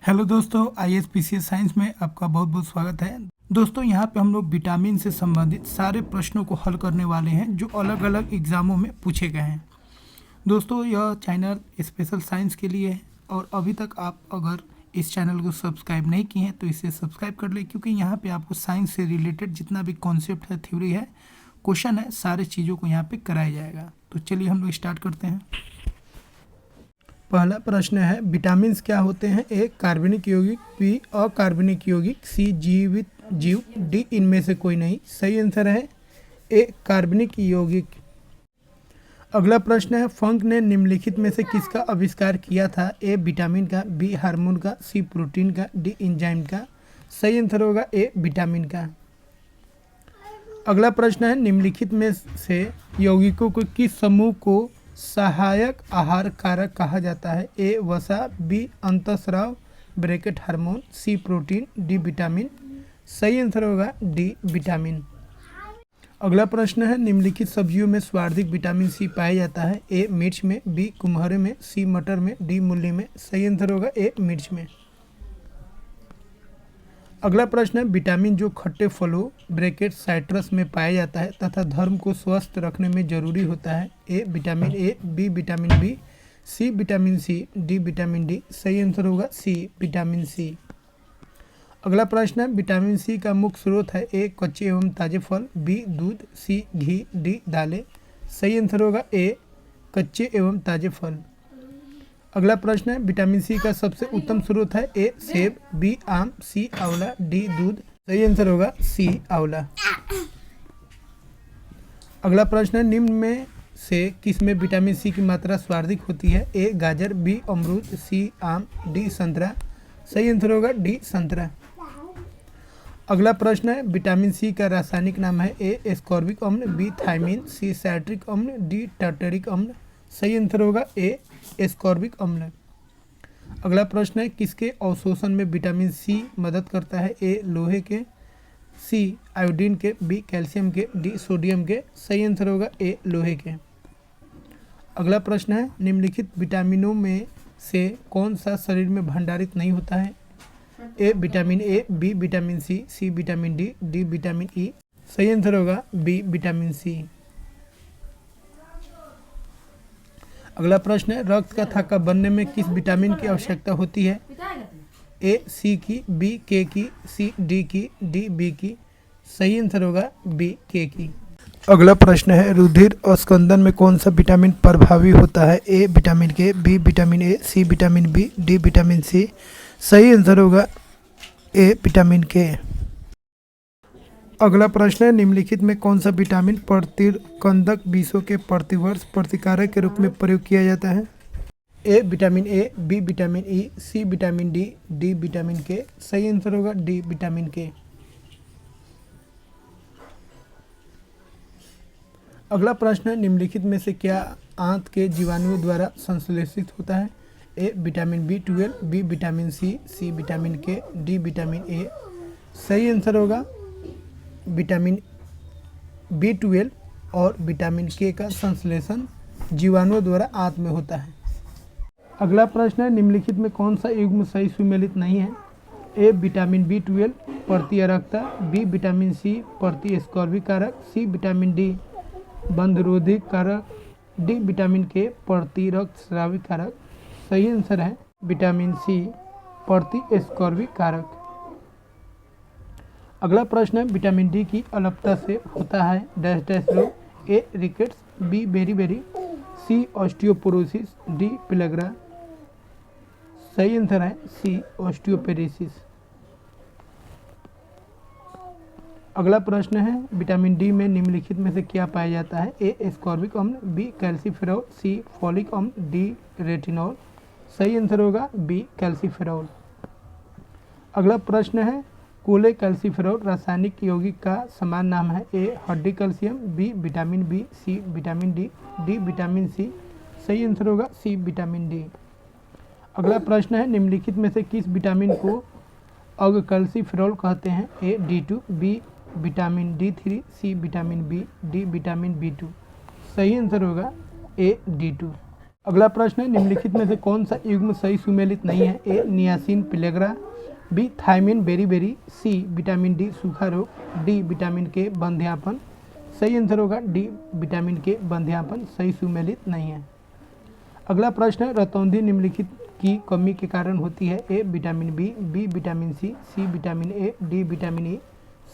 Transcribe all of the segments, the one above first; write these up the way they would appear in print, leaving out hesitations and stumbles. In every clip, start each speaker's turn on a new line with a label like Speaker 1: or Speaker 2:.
Speaker 1: Hello दोस्तों, IAS PCS science में आपका बहुत बहुत स्वागत है। दोस्तों, यहाँ पे हम लोग विटामिन से संबंधित सारे प्रश्नों को हल करने वाले हैं जो अलग अलग एग्ज़ामों में पूछे गए हैं। दोस्तों, यह चैनल स्पेशल साइंस के लिए है और अभी तक आप अगर इस चैनल को सब्सक्राइब नहीं किए हैं तो इसे सब्सक्राइब कर लें, क्योंकि यहाँ पे आपको साइंस से रिलेटेड जितना भी कॉन्सेप्ट है, थ्योरी है, क्वेश्चन है, सारे चीज़ों को यहाँ पे कराया जाएगा। तो चलिए हम लोग स्टार्ट करते हैं। पहला प्रश्न है, विटामिन्स क्या होते हैं? ए कार्बनिक यौगिक, बी अकार्बनिक यौगिक, सी जीवित जीव, डी इनमें से कोई नहीं। सही आंसर है ए कार्बनिक यौगिक। अगला प्रश्न है, फंक ने निम्नलिखित में से किसका आविष्कार किया था? ए विटामिन का, बी हार्मोन का, सी प्रोटीन का, डी एंजाइम का। सही आंसर होगा ए विटामिन का। अगला प्रश्न है, निम्नलिखित में से यौगिकों को किस समूह को सहायक आहार कारक कहा जाता है? ए वसा, बी अंतःस्राव ब्रैकेट हार्मोन, सी प्रोटीन, डी विटामिन। सही आंसर होगा डी विटामिन। अगला प्रश्न है, निम्नलिखित सब्जियों में सर्वाधिक विटामिन सी पाया जाता है? ए मिर्च में, बी कुम्हरे में, सी मटर में, डी मूली में। सही आंसर होगा ए मिर्च में। अगला प्रश्न है, विटामिन जो खट्टे फलों ब्रैकेट साइट्रस में पाया जाता है तथा धर्म को स्वस्थ रखने में जरूरी होता है? A vitamin A, B vitamin B, C vitamin C, D vitamin D. सही आंसर होगा सी विटामिन सी। अगला प्रश्न है, विटामिन सी का मुख्य स्रोत है? ए कच्चे एवं ताजे फल, बी दूध, सी घी, डी दालें। सही आंसर होगा ए कच्चे एवं ताजे फल। अगला प्रश्न है, विटामिन सी का सबसे उत्तम स्रोत है? ए सेब, बी आम, सी आंवला, डी दूध। सही आंसर होगा सी आंवला। अगला प्रश्न है, निम्न में से किस में विटामिन सी की मात्रा सर्वाधिक होती है? ए गाजर, बी अमरूद, सी आम, डी संतरा। सही आंसर होगा डी संतरा। अगला प्रश्न है, विटामिन सी का रासायनिक नाम है? ए एस्कॉर्बिक अम्ल, बी थायमिन, सी साइट्रिक अम्ल, डी टार्टरिक अम्ल। सही आंसर होगा ए एस्कॉर्बिक अम्ल। अगला प्रश्न है, किसके अवशोषण में विटामिन सी मदद करता है? ए लोहे के, सी आयोडीन के, बी कैल्शियम के, डी सोडियम के। सही आंसर होगा ए लोहे के। अगला प्रश्न है, निम्नलिखित विटामिनों में से कौन सा शरीर में भंडारित नहीं होता है? A vitamin A, B vitamin C, C vitamin D, D vitamin E. सही आंसर होगा बी विटामिन सी। अगला प्रश्न है, रक्त का थक्का बनने में किस विटामिन की आवश्यकता होती है? ए सी की, बी के की, सी डी की, डी बी की। सही आंसर होगा बी के की। अगला प्रश्न है, रुधिर स्कंदन में कौन सा विटामिन प्रभावी होता है? A vitamin K, B vitamin A, C vitamin B, D vitamin C. सही आंसर होगा ए विटामिन के। अगला प्रश्न है, निम्नलिखित में कौन सा विटामिन प्रतिकंदक विषों के प्रतिवर्ष प्रतिकारक के रूप में प्रयोग किया जाता है? A vitamin A, B vitamin E, C vitamin D, D vitamin K. सही आंसर होगा डी विटामिन के। अगला प्रश्न है, निम्नलिखित में से क्या आंत के जीवाणुओं द्वारा संश्लेषित होता है? A vitamin B12, B vitamin C, C vitamin K, D vitamin A. सही आंसर होगा विटामिन B12 और विटामिन के का संश्लेषण जीवाणुओं द्वारा आंत में होता है। अगला प्रश्न है, निम्नलिखित में कौन सा युग्म सही सुमेलित नहीं है? ए विटामिन B12 प्रति अरक्ता, बी विटामिन सी प्रति स्कॉर्बिक कारक, सी विटामिन डी बंधरोधी कारक, डी विटामिन के प्रति रक्तस्रावी कारक। सही आंसर है विटामिन सी प्रति स्कॉर्बिक कारक। अगला प्रश्न है, विटामिन डी की अल्पता से होता है डैश डैश रोग? ए रिकेट्स, बी बेरी, सी ऑस्टियोपोरोसिस, डी पिलग्रा। सही आंसर है सी ऑस्टियोपोरोसिस। अगला प्रश्न है, विटामिन डी में निम्नलिखित में से क्या पाया जाता है? ए एस्कॉर्बिक अम्ल, बी कैल्सीफेरॉल, सी फॉलिक अम्ल, डी रेटिनॉल। सही आंसर होगा बी कैल्सीफेरॉल। अगला प्रश्न है, कोले कैल्सीफेरॉल रासायनिक यौगिक का समान नाम है? ए हड्डी calcium, B vitamin B, C vitamin D, D vitamin C. सही आंसर होगा सी विटामिन डी। अगला प्रश्न है, निम्नलिखित में से किस विटामिन को अगकैल्सीफेरॉल कहते हैं? A D2, B vitamin D3, C vitamin B, D vitamin B2। सही आंसर होगा ए D2। अगला प्रश्न है, निम्नलिखित में से कौन सा युग्म सही सुमेलित नहीं है? A niacin pellagra, B thiamine beriberi, C vitamin D सूखा रोग, डी विटामिन के बंध्यापन। सही आंसर होगा डी विटामिन के बंध्यापन सही सुमेलित नहीं है। अगला प्रश्न है, रतौंधी निम्नलिखित की कमी के कारण होती है? A vitamin B vitamin C vitamin A, D vitamin E.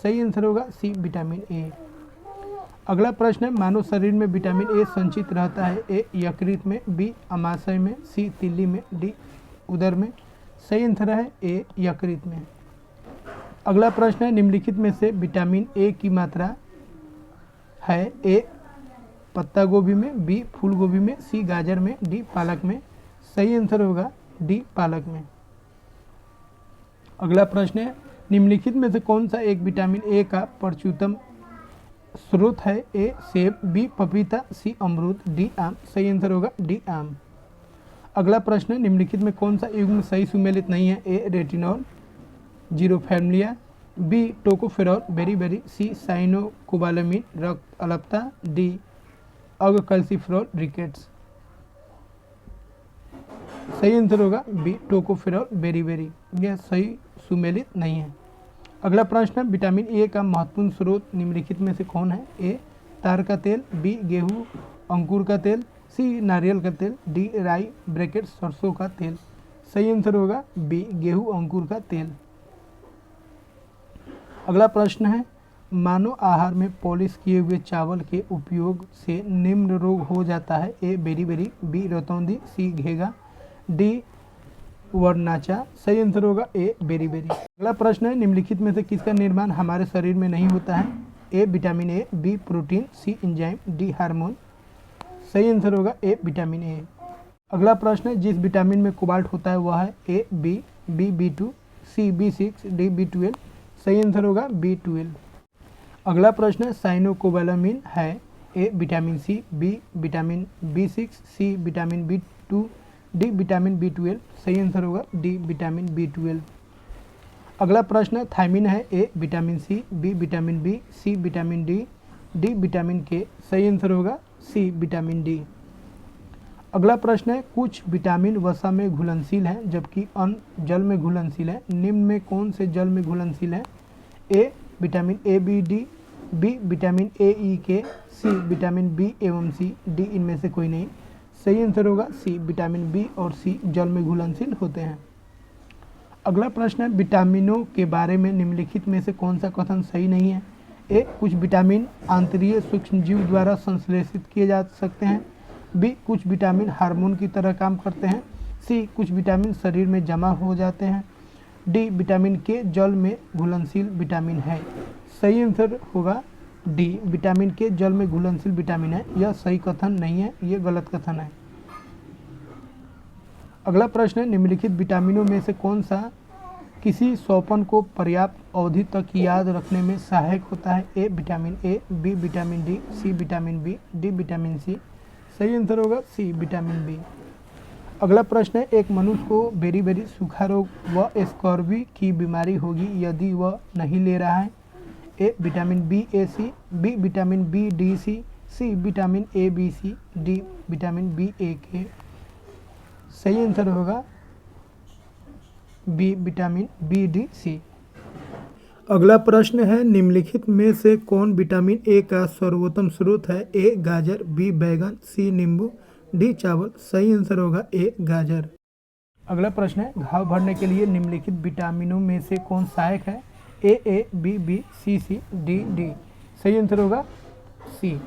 Speaker 1: सही आंसर होगा सी विटामिन ए। अगला प्रश्न है, मानव शरीर में विटामिन ए संचित रहता है? ए यकृत में, बी अमाशय में, सी तिल्ली में, डी उदर में। सही आंसर है ए यकृत में। अगला प्रश्न है, निम्नलिखित में से विटामिन ए की मात्रा है? ए पत्ता गोभी में, बी फूल गोभी में, सी गाजर में, डी पालक में। सही आंसर होगा डी पालक में। अगला प्रश्न है, निम्नलिखित में से कौन सा एक विटामिन ए का प्रचुरतम स्रोत है? ए सेब, बी पपीता, सी अमरूद, डी आम। सही आंसर होगा डी आम। अगला प्रश्न है, निम्नलिखित में कौन सा युग्म सही सुमेलित नहीं है? A retinol xerophthalmia, B tocopherol beriberi, C cyanocobalamin रक्त अल्पता, डी अगकल्सिफेरॉल रिकेट्स। सही आंसर होगा बी टोकोफेरॉल बेरीबेरी, यह सही सुमेलित नहीं है। अगला प्रश्न है, विटामिन ए का महत्वपूर्ण स्रोत निम्नलिखित में से कौन है? ए तार का तेल, बी गेहूं अंकुर का तेल, सी नारियल का तेल, डी राई ब्रैकेट सरसों का तेल। सही आंसर होगा बी गेहूं अंकुर का तेल। अगला प्रश्न है, मानव आहार में पॉलिश किए हुए चावल के उपयोग से निम्न रोग हो जाता है? ए बेरीबेरी, बी रतौंधी, सी घेगा, डी वरनाचा। सही आंसर होगा ए बेरीबेरी। अगला प्रश्न है, निम्नलिखित में से किसका निर्माण हमारे शरीर में नहीं होता है? A vitamin A, B protein, C enzyme, D hormone. सही आंसर होगा ए विटामिन ए। अगला प्रश्न है, जिस विटामिन में कोबाल्ट होता है वह है? A B B2, C B6, D B12। सही आंसर होगा B12। अगला प्रश्न है, साइनोकोबालामिन है? A vitamin C, B vitamin B6, C vitamin B2, D vitamin B12। सही आंसर होगा डी विटामिन B12। अगला प्रश्न है, थायमिन है? A vitamin C, B vitamin B, C vitamin D, D vitamin K. सही आंसर होगा C vitamin D. अगला प्रश्न है, कुछ विटामिन वसा में घुलनशील हैं जबकि अन्य जल में घुलनशील है। निम्न में कौन से जल में घुलनशील है? A vitamin A B D, B vitamin A E K, C vitamin B एवं सी, डी इनमें से कोई नहीं। सही आंसर होगा सी विटामिन बी और सी जल में घुलनशील होते हैं। अगला प्रश्न है, विटामिनों के बारे में निम्नलिखित में से कौन सा कथन सही नहीं है? ए कुछ विटामिन आंतरीय सूक्ष्मजीव द्वारा संश्लेषित किए जा सकते हैं, बी कुछ विटामिन हार्मोन की तरह काम करते हैं, सी कुछ विटामिन शरीर में जमा हो जाते हैं, डी विटामिन के जल में घुलनशील विटामिन है। सही आंसर होगा डी विटामिन के जल में घुलनशील विटामिन है। यह सही कथन नहीं है, यह गलत कथन है। अगला प्रश्न है, निम्नलिखित विटामिनों में से कौन सा किसी स्वपन को पर्याप्त अवधि तक याद रखने में सहायक होता है? A vitamin A, B vitamin D, C vitamin B, D vitamin C. सही आंसर होगा सी विटामिन बी। अगला प्रश्न है, एक मनुष्य को बेरीबेरी सूखा रोग व स्कॉर्बी की बीमारी होगी यदि वह नहीं ले रहा है? A vitamin B A C, B vitamin B D C, C vitamin A B C, D vitamin B A K. सही आंसर होगा B vitamin B D C. अगला प्रश्न है, निम्नलिखित में से कौन विटामिन ए का सर्वोत्तम स्रोत है? ए गाजर, बी बैगन, सी नींबू, डी चावल। सही आंसर होगा ए गाजर। अगला प्रश्न है, घाव भरने के लिए निम्नलिखित विटामिनों में से कौन सहायक है? A B B, C C, D D. सही आंसर होगा सी।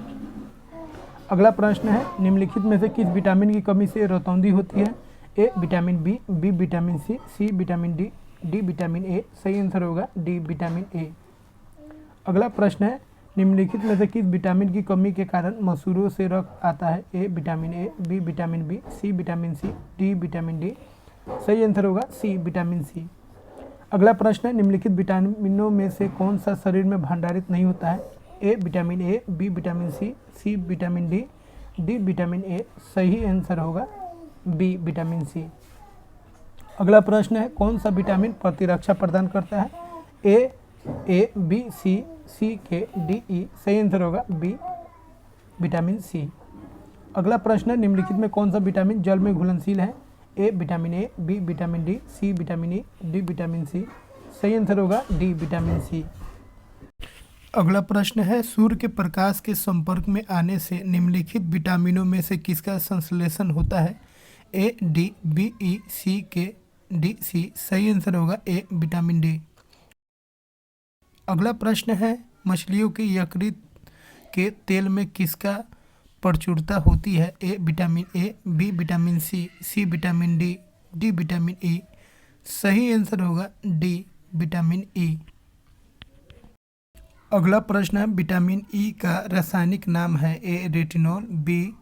Speaker 1: अगला प्रश्न है, निम्नलिखित में से किस विटामिन की कमी से रतौंधी होती है? A vitamin B, B vitamin C, C vitamin D, D vitamin A. सही आंसर होगा डी विटामिन ए। अगला प्रश्न है, निम्नलिखित में से किस विटामिन की कमी के कारण मसूरों से रक्त आता है? A vitamin A, B vitamin B, C vitamin C, D vitamin D. सही आंसर होगा सी विटामिन सी। अगला प्रश्न है, निम्नलिखित विटामिनों में से कौन सा शरीर में भंडारित नहीं होता है? A vitamin A, B vitamin C, C vitamin D, D vitamin A. सही आंसर होगा बी विटामिन सी। अगला प्रश्न है, कौन सा विटामिन प्रतिरक्षा प्रदान करता है? ए बी सी, सी के, डी ई। सही आंसर होगा बी विटामिन सी। अगला प्रश्न है, निम्नलिखित में कौन सा विटामिन जल में घुलनशील है? A vitamin A, B vitamin D, C vitamin E, D vitamin C. सही आंसर होगा डी विटामिन सी। अगला प्रश्न है, सूर्य के प्रकाश के संपर्क में आने से निम्नलिखित विटामिनों में से किसका संश्लेषण होता है? ए डी, बी ई, सी के, डी सी। सही आंसर होगा ए विटामिन डी। अगला प्रश्न है, मछलियों के यकृत के तेल में किसका प्रचुरता होती है? A vitamin A, B vitamin C, C vitamin D, D vitamin E. सही आंसर होगा डी विटामिन ई। अगला प्रश्न है, विटामिन ई का रासायनिक नाम है? A retinol, B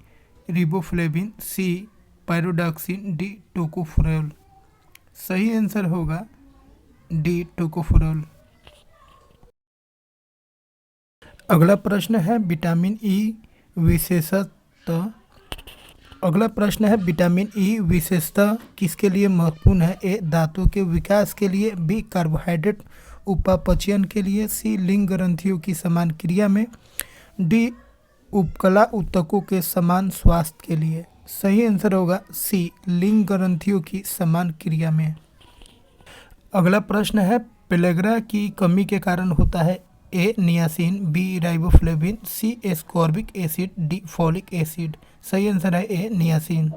Speaker 1: riboflavin, C pyridoxine, D tocopherol. सही आंसर होगा डी टोकोफेरोल। अगला प्रश्न है, विटामिन ई विशेषतः विशेषतः किसके लिए महत्वपूर्ण है? ए दांतों के विकास के लिए, बी कार्बोहाइड्रेट उपापचयन के लिए, सी लिंग ग्रंथियों की समान क्रिया में, डी उपकला ऊतकों के समान स्वास्थ्य के लिए। सही आंसर होगा सी लिंग ग्रंथियों की समान क्रिया में। अगला प्रश्न है, पेलेग्रा की कमी के कारण होता है? A niacin, B riboflavin, C ascorbic acid, D folic acid. सही आंसर है ए नियासिन।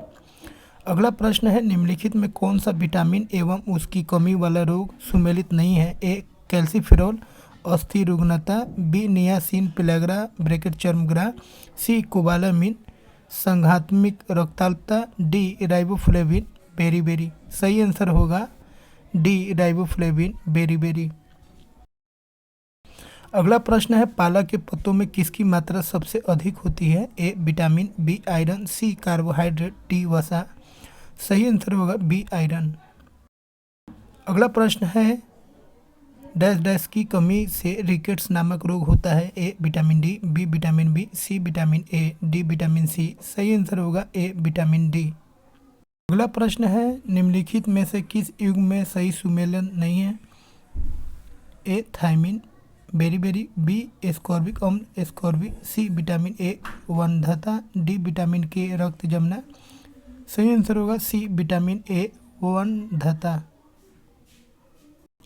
Speaker 1: अगला प्रश्न है, निम्नलिखित में कौन सा विटामिन एवं उसकी कमी वाला रोग सुमेलित नहीं है? ए कैल्सीफेरॉल अस्थि रुग्णता, बी नियासिन पेलेग्रा ब्रैकेट चर्मग्राह, सी कोबालामिन संघात्मिक रक्ताल्पता, डी राइबोफ्लेविन बेरीबेरी। सही आंसर होगा डी राइबोफ्लेविन बेरीबेरी। अगला प्रश्न है, पालक के पत्तों में किसकी मात्रा सबसे अधिक होती है? A vitamin, B iron, C carbohydrate, D वसा। सही आंसर होगा बी आयरन। अगला प्रश्न है, डैश डैश की कमी से रिकेट्स नामक रोग होता है? A vitamin D, B vitamin B, C vitamin A, D vitamin C. सही आंसर होगा ए विटामिन डी। अगला प्रश्न है, निम्नलिखित में से किस युग्म में सही सुमेलन नहीं है? A thiamine beriberi, B ascorbic अम्ल एस्कॉर्बिक, सी विटामिन ए वंध्यता, डी विटामिन के रक्त जमना। सही आंसर होगा सी विटामिन ए वंध्यता।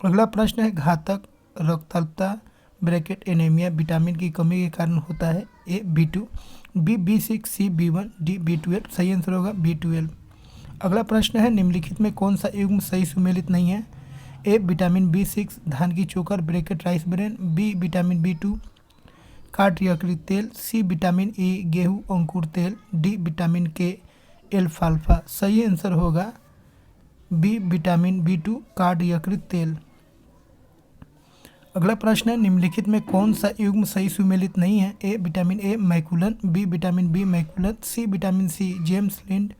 Speaker 1: अगला प्रश्न है, घातक रक्ताल्पता ब्रैकेट एनीमिया विटामिन की कमी के कारण होता है? ए B2, बी B6, सी B1, डी B12। सही आंसर होगा B12। अगला प्रश्न है, निम्नलिखित में कौन सा युग्म सही सुमेलित नहीं है? ए विटामिन B6 धान की चोकर bracket rice bran, B vitamin B2 काट यकृत तेल, सी विटामिन ई गेहूं अंकुर तेल, डी विटामिन के एल्फाल्फा। सही आंसर होगा बी विटामिन B2 काट यकृत तेल। अगला प्रश्न है, निम्नलिखित में कौन सा युग्म सही सुमेलित नहीं है? A vitamin A McCollum, B vitamin B McCollum, C vitamin C James Lind,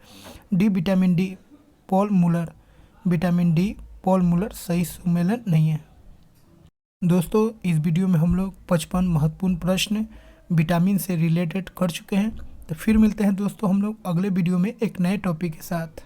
Speaker 1: D vitamin D Paul Muller. Vitamin D Paul Muller सही सुमेलन नहीं है। दोस्तों, इस वीडियो में हम लोग 55 महत्वपूर्ण प्रश्न विटामिन से रिलेटेड कर चुके हैं। तो फिर मिलते हैं दोस्तों हम लोग अगले वीडियो में एक नए टॉपिक के साथ।